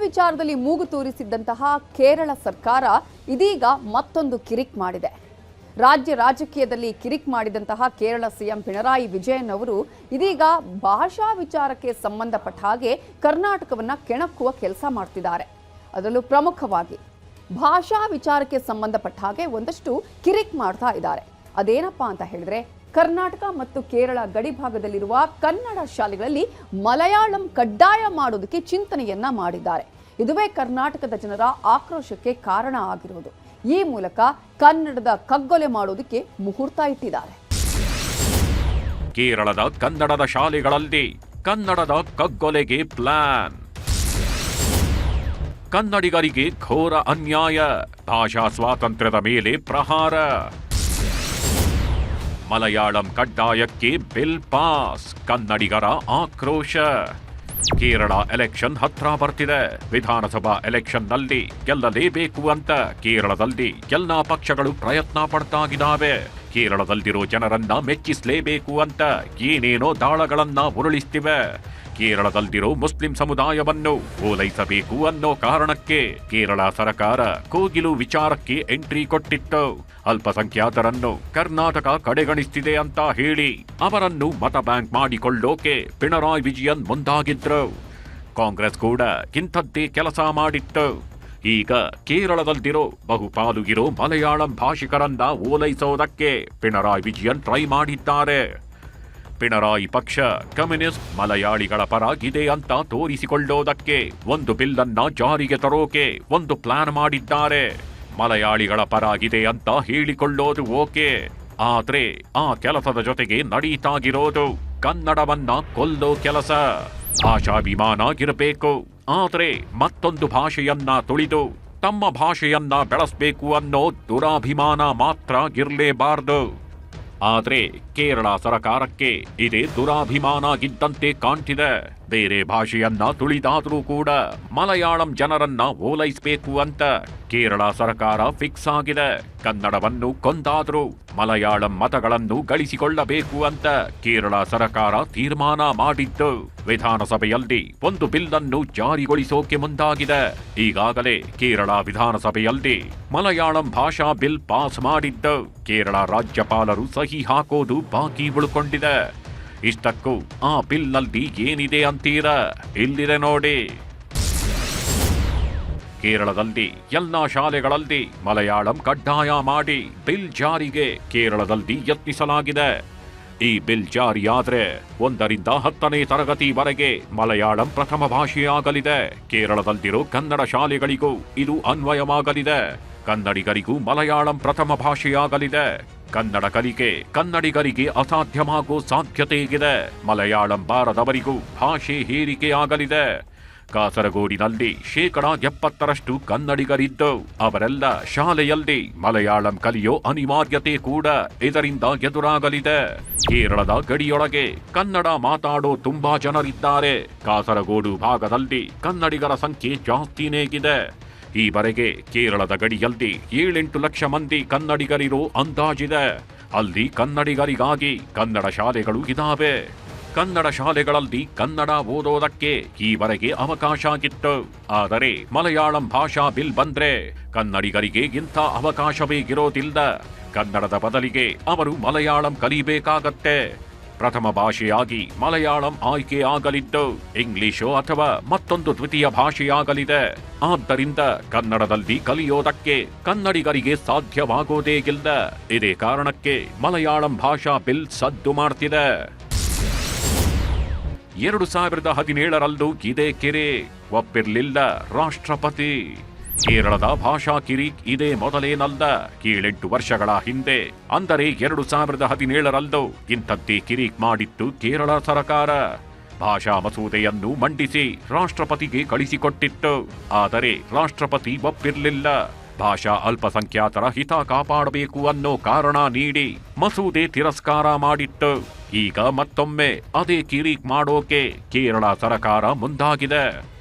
ವಿಚಾರದಲ್ಲಿ ಮೂಗು ತೂರಿಸಿದ್ದಂತಹ ಕೇರಳ ಸರ್ಕಾರ ಇದೀಗ ಮತ್ತೊಂದು ಕಿರಿಕ್ ಮಾಡಿದೆ. ರಾಜ್ಯ ರಾಜಕೀಯದಲ್ಲಿ ಕಿರಿಕ್ ಮಾಡಿದಂತಹ ಕೇರಳ ಸಿಎಂ ಪಿಣರಾಯಿ ವಿಜಯನ್ ಅವರು ಇದೀಗ ಭಾಷಾ ವಿಚಾರಕ್ಕೆ ಸಂಬಂಧಪಟ್ಟ ಹಾಗೆ ಕರ್ನಾಟಕವನ್ನ ಕೆಣಕುವ ಕೆಲಸ ಮಾಡ್ತಿದ್ದಾರೆ. ಅದರಲ್ಲೂ ಪ್ರಮುಖವಾಗಿ ಭಾಷಾ ವಿಚಾರಕ್ಕೆ ಸಂಬಂಧಪಟ್ಟ ಹಾಗೆ ಒಂದಷ್ಟು ಕಿರಿಕ್ ಮಾಡ್ತಾ ಇದ್ದಾರೆ. ಅದೇನಪ್ಪಾ ಅಂತ ಹೇಳಿದ್ರೆ, ಕರ್ನಾಟಕ ಮತ್ತು ಕೇರಳ ಗಡಿ ಭಾಗದಲ್ಲಿರುವ ಕನ್ನಡ ಶಾಲೆಗಳಲ್ಲಿ ಮಲಯಾಳಂ ಕಡ್ಡಾಯ ಮಾಡೋದಕ್ಕೆ ಚಿಂತನೆಯನ್ನ ಮಾಡಿದ್ದಾರೆ. ಇದುವೇ ಕರ್ನಾಟಕದ ಜನರ ಆಕ್ರೋಶಕ್ಕೆ ಕಾರಣ ಆಗಿರುವುದು. ಈ ಮೂಲಕ ಕನ್ನಡದ ಕಗ್ಗೊಲೆ ಮಾಡೋದಕ್ಕೆ ಮುಹೂರ್ತ ಇಟ್ಟಿದ್ದಾರೆ. ಕೇರಳದ ಕನ್ನಡದ ಶಾಲೆಗಳಲ್ಲಿ ಕನ್ನಡದ ಕಗ್ಗೊಲೆಗೆ ಪ್ಲಾನ್. ಕನ್ನಡಿಗರಿಗೆ ಘೋರ ಅನ್ಯಾಯ, ಭಾಷಾ ಸ್ವಾತಂತ್ರ್ಯದ ಮೇಲೆ ಪ್ರಹಾರ. ಮಲಯಾಳಂ ಕಡ್ಡಾಯಕ್ಕೆ ಬಿಲ್ ಪಾಸ್, ಕನ್ನಡಿಗರ ಆಕ್ರೋಶ. ಕೇರಳ ಎಲೆಕ್ಷನ್ ಹತ್ರ ಬರ್ತಿದೆ. ವಿಧಾನಸಭಾ ಎಲೆಕ್ಷನ್ನಲ್ಲಿ ಗೆಲ್ಲಲೇಬೇಕು ಅಂತ ಕೇರಳದಲ್ಲಿ ಎಲ್ಲಾ ಪಕ್ಷಗಳು ಪ್ರಯತ್ನ ಪಡ್ತಾಗಿದ್ದಾವೆ. ಕೇರಳದಲ್ಲಿರೋ ಜನರನ್ನ ಮೆಚ್ಚಿಸಲೇಬೇಕು ಅಂತ ಏನೇನೋ ದಾಳಗಳನ್ನ ಉರುಳಿಸ್ತಿವೆ. ಕೇರಳದಲ್ಲಿರೋ ಮುಸ್ಲಿಂ ಸಮುದಾಯವನ್ನು ಓಲೈಸಬೇಕು ಅನ್ನೋ ಕಾರಣಕ್ಕೆ ಕೇರಳ ಸರ್ಕಾರ ಕೋಗಿಲು ವಿಚಾರಕ್ಕೆ ಎಂಟ್ರಿ ಕೊಟ್ಟಿತ್ತು. ಅಲ್ಪಸಂಖ್ಯಾತರನ್ನು ಕರ್ನಾಟಕ ಕಡೆಗಣಿಸ್ತಿದೆ ಅಂತ ಹೇಳಿ ಅವರನ್ನು ಮತ ಬ್ಯಾಂಕ್ ಮಾಡಿಕೊಳ್ಳೋಕೆ ಪಿಣರಾಯಿ ವಿಜಯನ್ ಮುಂದಾಗಿದ್ರು. ಕಾಂಗ್ರೆಸ್ ಕೂಡ ಇಂಥದ್ದೇ ಕೆಲಸ ಮಾಡಿತ್ತು. ಈಗ ಕೇರಳದಲ್ಲಿರೋ ಬಹುಪಾಲು ಮಲಯಾಳಂ ಭಾಷಿಕರನ್ನ ಓಲೈಸೋದಕ್ಕೆ ಪಿಣರಾಯಿ ವಿಜಯನ್ ಟ್ರೈ ಮಾಡಿದ್ದಾರೆ. ಪಿಣರಾಯಿ ಪಕ್ಷ ಕಮ್ಯುನಿಸ್ಟ್ ಮಲಯಾಳಿಗಳ ಪರಾಗಿದೆ ಅಂತ ತೋರಿಸಿಕೊಳ್ಳೋದಕ್ಕೆ ಒಂದು ಬಿಲ್ ಅನ್ನ ಜಾರಿಗೆ ತರೋಕೆ ಒಂದು ಪ್ಲಾನ್ ಮಾಡಿದ್ದಾರೆ. ಮಲಯಾಳಿಗಳ ಪರಾಗಿದೆ ಅಂತ ಹೇಳಿಕೊಳ್ಳೋದು ಓಕೆ, ಆದ್ರೆ ಆ ಕೆಲಸದ ಜೊತೆಗೆ ನಡೀತಾಗಿರೋದು ಕನ್ನಡವನ್ನ ಕೊಲ್ಲೋ ಕೆಲಸ. ಭಾಷಾಭಿಮಾನ ಇರಬೇಕು, ಆದ್ರೆ ಮತ್ತೊಂದು ಭಾಷೆಯನ್ನ ತುಳಿದು ತಮ್ಮ ಭಾಷೆಯನ್ನ ಬೆಳೆಸಬೇಕು ಅನ್ನೋ ದುರಾಭಿಮಾನ ಮಾತ್ರ ಇರಲೇಬಾರದು. ಆದ್ರೆ ಕೇರಳ ಸರ್ಕಾರಕ್ಕೆ ಇದೇ ದುರಾಭಿಮಾನ ಇದ್ದಂತೆ ಕಾಣ್ತಿದೆ. ಬೇರೆ ಭಾಷೆಯನ್ನ ತುಳಿದಾದ್ರೂ ಕೂಡ ಮಲಯಾಳಂ ಜನರನ್ನ ಓಲೈಸಬೇಕು ಅಂತ ಕೇರಳ ಸರ್ಕಾರ ಫಿಕ್ಸ್ ಆಗಿದೆ. ಕನ್ನಡವನ್ನು ಕೊಂದಾದ್ರೂ ಮಲಯಾಳಂ ಮತಗಳನ್ನು ಗಳಿಸಿಕೊಳ್ಳಬೇಕು ಅಂತ ಕೇರಳ ಸರ್ಕಾರ ತೀರ್ಮಾನ ಮಾಡಿದ್ದು. ವಿಧಾನಸಭೆಯಲ್ಲಿ ಒಂದು ಬಿಲ್ ಅನ್ನು ಜಾರಿಗೊಳಿಸೋಕೆ ಮುಂದಾಗಿದೆ. ಈಗಾಗಲೇ ಕೇರಳ ವಿಧಾನಸಭೆಯಲ್ಲಿ ಮಲಯಾಳಂ ಭಾಷಾ ಬಿಲ್ ಪಾಸ್ ಮಾಡಿದ್ದು. ಕೇರಳ ರಾಜ್ಯಪಾಲರು ಸಹಿ ಹಾಕೋದು ಬಾಕಿ ಉಳ್ಕೊಂಡಿದೆ. ಇಷ್ಟಕ್ಕೂ ಆ ಬಿಲ್ನಲ್ಲಿ ಏನಿದೆ ಅಂತೀರಾ? ಇಲ್ಲಿದೆ ನೋಡಿ. ಕೇರಳದಲ್ಲಿ ಎಲ್ಲಾ ಶಾಲೆಗಳಲ್ಲಿ ಮಲಯಾಳಂ ಕಡ್ಡಾಯ ಮಾಡಿ ಬಿಲ್ ಜಾರಿಗೆ ಕೇರಳದಲ್ಲಿ ಯತ್ನಿಸಲಾಗಿದೆ. ಈ ಬಿಲ್ ಜಾರಿಯಾದ್ರೆ 1ರಿಂದ 10ನೇ ತರಗತಿವರೆಗೆ ಮಲಯಾಳಂ ಪ್ರಥಮ ಭಾಷೆಯಾಗಲಿದೆ. ಕೇರಳದಲ್ಲಿರೋ ಕನ್ನಡ ಶಾಲೆಗಳಿಗೂ ಇದು ಅನ್ವಯವಾಗಲಿದೆ. ಕನ್ನಡಿಗರಿಗೂ ಮಲಯಾಳಂ ಪ್ರಥಮ ಭಾಷೆಯಾಗಲಿದೆ. ಕನ್ನಡ ಕಲಿಕೆ ಕನ್ನಡಿಗರಿಗೆ ಅಸಾಧ್ಯವಾಗೋ ಸಾಧ್ಯತೆ ಇದೆ. ಮಲಯಾಳಂ ಬಾರದವರಿಗೂ ಭಾಷೆ ಹೇರಿಕೆಯಾಗಲಿದೆ. ಕಾಸರಗೋಡಿನಲ್ಲಿ 70% ಕನ್ನಡಿಗರಿದ್ದು ಅವರೆಲ್ಲ ಶಾಲೆಯಲ್ಲಿ ಮಲಯಾಳಂ ಕಲಿಯೋ ಅನಿವಾರ್ಯತೆ ಕೂಡ ಇದರಿಂದ ಎದುರಾಗಲಿದೆ. ಕೇರಳದ ಗಡಿಯೊಳಗೆ ಕನ್ನಡ ಮಾತಾಡೋ ತುಂಬಾ ಜನರಿದ್ದಾರೆ. ಕಾಸರಗೋಡು ಭಾಗದಲ್ಲಿ ಕನ್ನಡಿಗರ ಸಂಖ್ಯೆ ಜಾಸ್ತಿನೇ ಇದೆ. ಈವರೆಗೆ ಕೇರಳದ ಗಡಿಯಲ್ಲಿ 7-8 ಲಕ್ಷ ಮಂದಿ ಕನ್ನಡಿಗರಿರೋ ಅಂದಾಜಿದೆ. ಅಲ್ಲಿ ಕನ್ನಡಿಗರಿಗಾಗಿ ಕನ್ನಡ ಶಾಲೆಗಳು ಇದಾವೆ. ಕನ್ನಡ ಶಾಲೆಗಳಲ್ಲಿ ಕನ್ನಡ ಓದೋದಕ್ಕೆ ಈವರೆಗೆ ಅವಕಾಶ ಆಗಿತ್ತು. ಆದರೆ ಮಲಯಾಳಂ ಭಾಷಾ ಬಿಲ್ ಬಂದ್ರೆ ಕನ್ನಡಿಗರಿಗೆ ಇಂಥ ಅವಕಾಶವೇ ಇರೋದಿಲ್ಲ. ಕನ್ನಡದ ಬದಲಿಗೆ ಅವರು ಮಲಯಾಳಂ ಕಲಿಬೇಕಾಗತ್ತೆ. ಪ್ರಥಮ ಭಾಷೆಯಾಗಿ ಮಲಯಾಳಂ ಆಯ್ಕೆ ಆಗಲಿದ್ದು ಇಂಗ್ಲಿಷು ಅಥವಾ ಮತ್ತೊಂದು ದ್ವಿತೀಯ ಭಾಷೆಯಾಗಲಿದೆ. ಆದ್ದರಿಂದ ಕನ್ನಡದಲ್ಲಿ ಕಲಿಯೋದಕ್ಕೆ ಕನ್ನಡಿಗರಿಗೆ ಸಾಧ್ಯವಾಗೋದೇ ಇಲ್ಲ. ಇದೇ ಕಾರಣಕ್ಕೆ ಮಲಯಾಳಂ ಭಾಷಾ ಬಿಲ್ ಸದ್ದು ಮಾಡ್ತಿದೆ. 2017ರಲ್ಲೂ ಇದೇ ಕಿರೆ ಒಪ್ಪಿರ್ಲಿಲ್ಲ ರಾಷ್ಟ್ರಪತಿ. ಕೇರಳದ ಭಾಷಾ ಕಿರಿಕ್ ಇದೇ ಮೊದಲೇನಲ್ಲ. 7-8 ವರ್ಷಗಳ ಹಿಂದೆ ಅಂದರೆ 2017ರಲ್ಲೂ ಇಂಥದ್ದೇ ಕಿರಿಕ್ ಮಾಡಿತ್ತು ಕೇರಳ ಸರ್ಕಾರ. ಭಾಷಾ ಮಸೂದೆಯನ್ನು ಮಂಡಿಸಿ ರಾಷ್ಟ್ರಪತಿಗೆ ಕಳಿಸಿಕೊಟ್ಟಿತ್ತು. ಆದರೆ ರಾಷ್ಟ್ರಪತಿ ಒಪ್ಪಿರ್ಲಿಲ್ಲ. ಭಾಷಾ ಅಲ್ಪಸಂಖ್ಯಾತರ ಹಿತ ಕಾಪಾಡಬೇಕು ಅನ್ನೋ ಕಾರಣ ನೀಡಿ ಮಸೂದೆ ತಿರಸ್ಕಾರ ಮಾಡಿತ್ತು. ಈಗ ಮತ್ತೊಮ್ಮೆ ಅದೇ ಕಿರಿಕ್ ಮಾಡೋಕೆ ಕೇರಳ ಸರ್ಕಾರ ಮುಂದಾಗಿದೆ.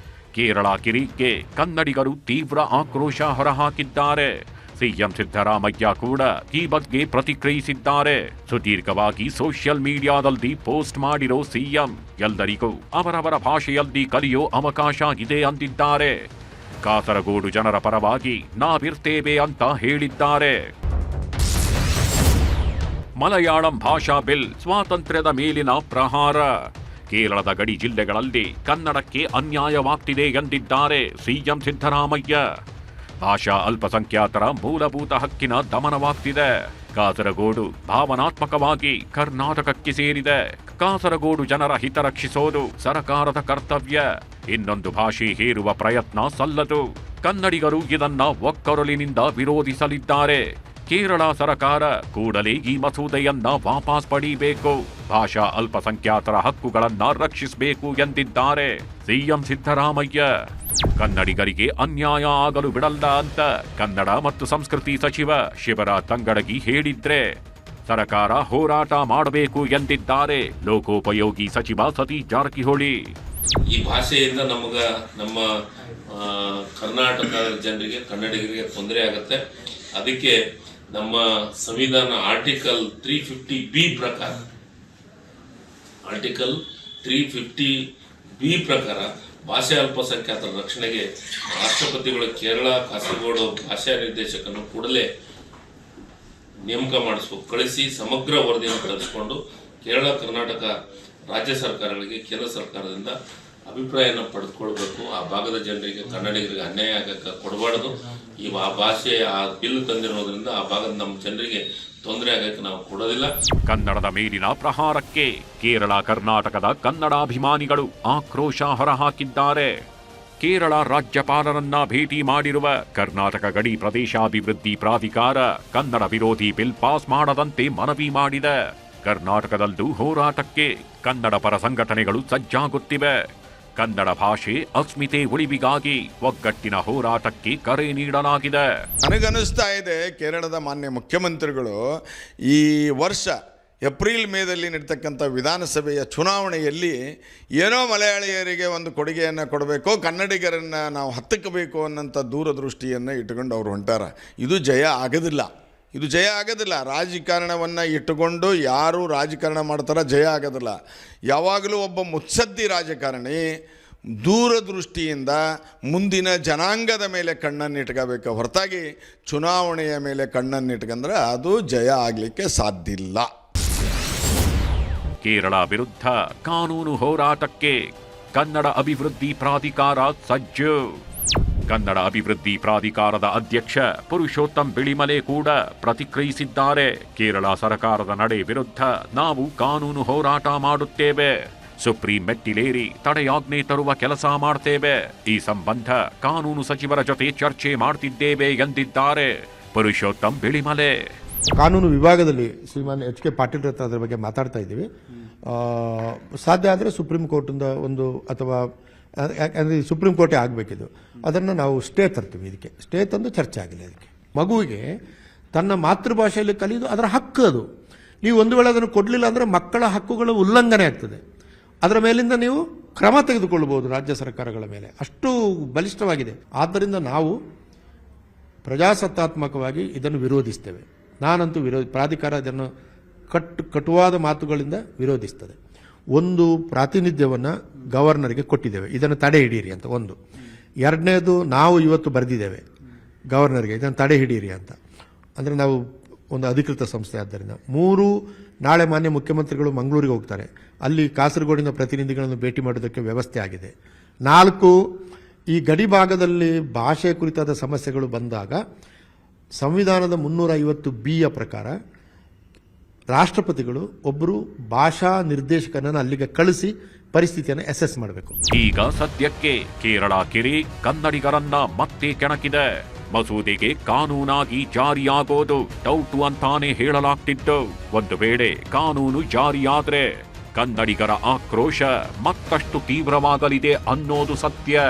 ಕೇರಳ ಕಿರಿಕ್ಗೆ ಕನ್ನಡಿಗರು ತೀವ್ರ ಆಕ್ರೋಶ ಹೊರಹಾಕಿದ್ದಾರೆ. ಸಿಎಂ ಸಿದ್ದರಾಮಯ್ಯ ಕೂಡ ಈ ಬಗ್ಗೆ ಪ್ರತಿಕ್ರಿಯಿಸಿದ್ದಾರೆ. ಸುದೀರ್ಘವಾಗಿ ಸೋಷಿಯಲ್ ಮೀಡಿಯಾದಲ್ಲಿ ಪೋಸ್ಟ್ ಮಾಡಿರೋ ಸಿಎಂ ಎಲ್ಲರಿಗೂ ಅವರವರ ಭಾಷೆಯಲ್ಲಿ ಕಲಿಯೋ ಅವಕಾಶ ಇದೆ ಅಂದಿದ್ದಾರೆ. ಕಾಸರಗೋಡು ಜನರ ಪರವಾಗಿ ನಾವಿರ್ತೇವೆ ಅಂತ ಹೇಳಿದ್ದಾರೆ. ಮಲಯಾಳಂ ಭಾಷಾ ಬಿಲ್ ಸ್ವಾತಂತ್ರ್ಯದ ಮೇಲಿನ ಪ್ರಹಾರ. ಕೇರಳದ ಗಡಿ ಜಿಲ್ಲೆಗಳಲ್ಲಿ ಕನ್ನಡಕ್ಕೆ ಅನ್ಯಾಯವಾಗ್ತಿದೆ ಎಂದಿದ್ದಾರೆ ಸಿಎಂ ಸಿದ್ದರಾಮಯ್ಯ. ಭಾಷಾ ಅಲ್ಪಸಂಖ್ಯಾತರ ಮೂಲಭೂತ ಹಕ್ಕಿನ ದಮನವಾಗ್ತಿದೆ. ಕಾಸರಗೋಡು ಭಾವನಾತ್ಮಕವಾಗಿ ಕರ್ನಾಟಕಕ್ಕೆ ಸೇರಿದೆ. ಕಾಸರಗೋಡು ಜನರ ಹಿತ ರಕ್ಷಿಸೋದು ಸರ್ಕಾರದ ಕರ್ತವ್ಯ. ಇನ್ನೊಂದು ಭಾಷೆ ಹೇರುವ ಪ್ರಯತ್ನ ಸಲ್ಲದು. ಕನ್ನಡಿಗರು ಇದನ್ನ ಒಕ್ಕೊರಲಿನಿಂದ ವಿರೋಧಿಸಲಿದ್ದಾರೆ. ಕೇರಳ ಸರ್ಕಾರ ಕೂಡಲೇ ಈ ಮಸೂದೆಯನ್ನ ವಾಪಸ್ ಪಡೆಯಬೇಕು. ಭಾಷಾ ಅಲ್ಪಸಂಖ್ಯಾತರ ಹಕ್ಕುಗಳನ್ನ ರಕ್ಷಿಸಬೇಕು ಎಂದಿದ್ದಾರೆ ಸಿಎಂ ಸಿದ್ದರಾಮಯ್ಯ. ಕನ್ನಡಿಗರಿಗೆ ಅನ್ಯಾಯ ಆಗಲು ಬಿಡಲ್ಲ ಅಂತ ಕನ್ನಡ ಮತ್ತು ಸಂಸ್ಕೃತಿ ಸಚಿವ ಶಿವರಾಜ್ ತಂಗಡಗಿ ಹೇಳಿದ್ರೆ ಸರ್ಕಾರ ಹೋರಾಟ ಮಾಡಬೇಕು ಎಂದಿದ್ದಾರೆ ಲೋಕೋಪಯೋಗಿ ಸಚಿವ ಸತೀಶ್ ಜಾರಕಿಹೊಳಿ. ಈ ಭಾಷೆಯಿಂದ ನಮ್ಮ ಕರ್ನಾಟಕದ ಜನರಿಗೆ ಕನ್ನಡಿಗರಿಗೆ ತೊಂದರೆ ಆಗುತ್ತೆ. ಅದಕ್ಕೆ ನಮ್ಮ ಸಂವಿಧಾನ ಆರ್ಟಿಕಲ್ 350B ಪ್ರಕಾರ ಭಾಷಾ ಅಲ್ಪಸಂಖ್ಯಾತರ ರಕ್ಷಣೆಗೆ ರಾಷ್ಟ್ರಪತಿಗಳು ಕೇರಳ ಕಾಸರಗೋಡು ಭಾಷಾ ನಿರ್ದೇಶಕನು ಕೂಡಲೇ ನೇಮಕ ಮಾಡಿಸಬೇಕು. ಕಳಿಸಿ ಸಮಗ್ರ ವರದಿಯನ್ನು ತರಿಸಿಕೊಂಡು ಕೇರಳ ಕರ್ನಾಟಕ ರಾಜ್ಯ ಸರ್ಕಾರಗಳಿಗೆ ಕೇಂದ್ರ ಸರ್ಕಾರದಿಂದ ಅಭಿಪ್ರಾಯನ ಪಡೆದುಕೊಳ್ಬೇಕು. ಆ ಭಾಗದ ಜನರಿಗೆ ಕನ್ನಡಿಗರಿಗೆ ಅನ್ಯಾಯ ಆಗಕ್ಕೆ ಕೊಡಬಾರ್ದು. ಆ ಭಾಷೆ ಆ ಬಿಲ್ ತಂದಿರೋದ್ರಿಂದ ಆ ಭಾಗದ ನಮ್ಮ ಜನರಿಗೆ ತೊಂದರೆ ಆಗಕ್ಕೆ ನಾವು ಕೊಡೋದಿಲ್ಲ. ಕನ್ನಡದ ಮೇಲಿನ ಪ್ರಹಾರಕ್ಕೆ ಕೇರಳ ಕರ್ನಾಟಕದ ಕನ್ನಡಾಭಿಮಾನಿಗಳು ಆಕ್ರೋಶ ಹೊರಹಾಕಿದ್ದಾರೆ. ಕೇರಳ ರಾಜ್ಯಪಾಲರನ್ನ ಭೇಟಿ ಮಾಡಿರುವ ಕರ್ನಾಟಕ ಗಡಿ ಪ್ರದೇಶಾಭಿವೃದ್ಧಿ ಪ್ರಾಧಿಕಾರ ಕನ್ನಡ ವಿರೋಧಿ ಬಿಲ್ ಪಾಸ್ ಮಾಡದಂತೆ ಮನವಿ ಮಾಡಿದೆ. ಕರ್ನಾಟಕದಲ್ಲೂ ಹೋರಾಟಕ್ಕೆ ಕನ್ನಡ ಪರ ಸಂಘಟನೆಗಳು ಸಜ್ಜಾಗುತ್ತಿವೆ. ಕನ್ನಡ ಭಾಷೆ ಅಸ್ಮಿತೆ ಉಳಿವಿಗಾಗಿ ಒಗ್ಗಟ್ಟಿನ ಹೋರಾಟಕ್ಕೆ ಕರೆ ನೀಡಲಾಗಿದೆ. ನನಗನ್ನಿಸ್ತಾ ಇದೆ ಕೇರಳದ ಮಾನ್ಯ ಮುಖ್ಯಮಂತ್ರಿಗಳು ಈ ವರ್ಷ ಏಪ್ರಿಲ್ ಮೇದಲ್ಲಿ ನಡೀತಕ್ಕಂಥ ವಿಧಾನಸಭೆಯ ಚುನಾವಣೆಯಲ್ಲಿ ಏನೋ ಮಲಯಾಳಿಯರಿಗೆ ಒಂದು ಕೊಡುಗೆಯನ್ನು ಕೊಡಬೇಕು, ಕನ್ನಡಿಗರನ್ನು ನಾವು ಹತ್ತಕ್ಕಬೇಕು ಅನ್ನೋಂಥ ದೂರದೃಷ್ಟಿಯನ್ನು ಇಟ್ಟುಕೊಂಡು ಅವರು ಹೊಂಟಾರ. ಇದು ಜಯ ಆಗೋದಿಲ್ಲ. ರಾಜಕಾರಣವನ್ನು ಇಟ್ಟುಕೊಂಡು ಯಾರು ರಾಜಕಾರಣ ಮಾಡ್ತಾರ ಜಯ ಆಗೋದಿಲ್ಲ. ಯಾವಾಗಲೂ ಒಬ್ಬ ಮುತ್ಸದ್ದಿ ರಾಜಕಾರಣಿ ದೂರದೃಷ್ಟಿಯಿಂದ ಮುಂದಿನ ಜನಾಂಗದ ಮೇಲೆ ಕಣ್ಣನ್ನು ಇಟ್ಕೋಬೇಕು ಹೊರತಾಗಿ ಚುನಾವಣೆಯ ಮೇಲೆ ಕಣ್ಣನ್ನು ಇಟ್ಕೊಂಡ್ರೆ ಅದು ಜಯ ಆಗಲಿಕ್ಕೆ ಸಾಧ್ಯ ಇಲ್ಲ. ಕೇರಳ ವಿರುದ್ಧ ಕಾನೂನು ಹೋರಾಟಕ್ಕೆ ಕನ್ನಡ ಅಭಿವೃದ್ಧಿ ಪ್ರಾಧಿಕಾರ ಸಜ್ಜು. ಕನ್ನಡ ಅಭಿವೃದ್ಧಿ ಪ್ರಾಧಿಕಾರದ ಅಧ್ಯಕ್ಷ ಪುರುಷೋತ್ತಮ್ ಬಿಳಿಮಲೆ ಕೂಡ ಪ್ರತಿಕ್ರಿಯಿಸಿದ್ದಾರೆ. ಕೇರಳ ಸರ್ಕಾರದ ನಡೆ ವಿರುದ್ಧ ನಾವು ಕಾನೂನು ಹೋರಾಟ ಮಾಡುತ್ತೇವೆ. ಸುಪ್ರೀಂ ಮೆಟ್ಟಿಲೇರಿ ತಡೆಯಾಜ್ಞೆ ತರುವ ಕೆಲಸ ಮಾಡ್ತೇವೆ. ಈ ಸಂಬಂಧ ಕಾನೂನು ಸಚಿವರ ಜೊತೆ ಚರ್ಚೆ ಮಾಡ್ತಿದ್ದೇವೆ ಎಂದಿದ್ದಾರೆ ಪುರುಷೋತ್ತಮ್ ಬಿಳಿಮಲೆ. ಕಾನೂನು ವಿಭಾಗದಲ್ಲಿ ಶ್ರೀಮಾನ್ HK ಪಾಟೀಲ್ ಹತ್ರ ಅದರ ಬಗ್ಗೆ ಮಾತಾಡ್ತಾ ಇದ್ದೀವಿ. ಸಾಧ್ಯ ಆದರೆ ಸುಪ್ರೀಂ ಕೋರ್ಟಿಂದ ಒಂದು ಅಥವಾ ಯಾಕಂದರೆ ಸುಪ್ರೀಂ ಕೋರ್ಟೇ ಆಗಬೇಕಿದು, ಅದನ್ನು ನಾವು ಸ್ಟೇ ತರ್ತೀವಿ. ಇದಕ್ಕೆ ಸ್ಟೇ ತಂದು ಚರ್ಚೆ ಆಗಿಲ್ಲ. ಅದಕ್ಕೆ ಮಗುವಿಗೆ ತನ್ನ ಮಾತೃಭಾಷೆಯಲ್ಲಿ ಕಲಿಯೋದು ಅದರ ಹಕ್ಕು. ಅದು ನೀವು ಒಂದು ವೇಳೆ ಅದನ್ನು ಕೊಡಲಿಲ್ಲ ಅಂದರೆ ಮಕ್ಕಳ ಹಕ್ಕುಗಳ ಉಲ್ಲಂಘನೆ ಆಗ್ತದೆ. ಅದರ ಮೇಲಿಂದ ನೀವು ಕ್ರಮ ತೆಗೆದುಕೊಳ್ಳಬಹುದು ರಾಜ್ಯ ಸರ್ಕಾರಗಳ ಮೇಲೆ. ಅಷ್ಟು ಬಲಿಷ್ಠವಾಗಿದೆ. ಆದ್ದರಿಂದ ನಾವು ಪ್ರಜಾಸತ್ತಾತ್ಮಕವಾಗಿ ಇದನ್ನು ವಿರೋಧಿಸ್ತೇವೆ. ನಾನಂತೂ ಪ್ರಾಧಿಕಾರ ಇದನ್ನು ಕಟುವಾದ ಮಾತುಗಳಿಂದ ವಿರೋಧಿಸ್ತದೆ. ಒಂದು ಪ್ರಾತಿನಿಧ್ಯವನ್ನು ಗವರ್ನರ್ಗೆ ಕೊಟ್ಟಿದ್ದೇವೆ, ಇದನ್ನು ತಡೆ ಹಿಡೀರಿ ಅಂತ. ಒಂದು. ಎರಡನೇದು, ನಾವು ಇವತ್ತು ಬರೆದಿದ್ದೇವೆ ಗವರ್ನರ್ಗೆ ಇದನ್ನು ತಡೆ ಹಿಡೀರಿ ಅಂತ. ಅಂದರೆ ನಾವು ಒಂದು ಅಧಿಕೃತ ಸಂಸ್ಥೆ. ಆದ್ದರಿಂದ 3, ನಾಳೆ ಮಾನ್ಯ ಮುಖ್ಯಮಂತ್ರಿಗಳು ಮಂಗಳೂರಿಗೆ ಹೋಗ್ತಾರೆ. ಅಲ್ಲಿ ಕಾಸರಗೋಡಿನ ಪ್ರತಿನಿಧಿಗಳನ್ನು ಭೇಟಿ ಮಾಡೋದಕ್ಕೆ ವ್ಯವಸ್ಥೆ ಆಗಿದೆ. 4, ಈ ಗಡಿ ಭಾಗದಲ್ಲಿ ಭಾಷೆ ಕುರಿತಾದ ಸಮಸ್ಯೆಗಳು ಬಂದಾಗ ಸಂವಿಧಾನದ 350Bಯ ಪ್ರಕಾರ ರಾಷ್ಟ್ರಪತಿಗಳು ಒಬ್ಬರು ಭಾಷಾ ನಿರ್ದೇಶಕನನ್ನು ಅಲ್ಲಿಗೆ ಕಳಿಸಿ ಪರಿಸ್ಥಿತಿಯನ್ನು ಅಸೆಸ್ ಮಾಡಬೇಕು. ಈಗ ಸದ್ಯಕ್ಕೆ ಕೇರಳ ಕೆರೆ ಕನ್ನಡಿಗರನ್ನ ಮತ್ತೆ ಕೆಣಕಿದೆ. ಮಸೂದೆಗೆ ಕಾನೂನಾಗಿ ಜಾರಿಯಾಗೋದು ಡೌಟು ಅಂತಾನೆ ಹೇಳಲಾಗ್ತಿದ್ದು. ಒಂದು ವೇಳೆ ಕಾನೂನು ಜಾರಿಯಾದ್ರೆ ಕನ್ನಡಿಗರ ಆಕ್ರೋಶ ಮತ್ತಷ್ಟು ತೀವ್ರವಾಗಲಿದೆ ಅನ್ನೋದು ಸತ್ಯ.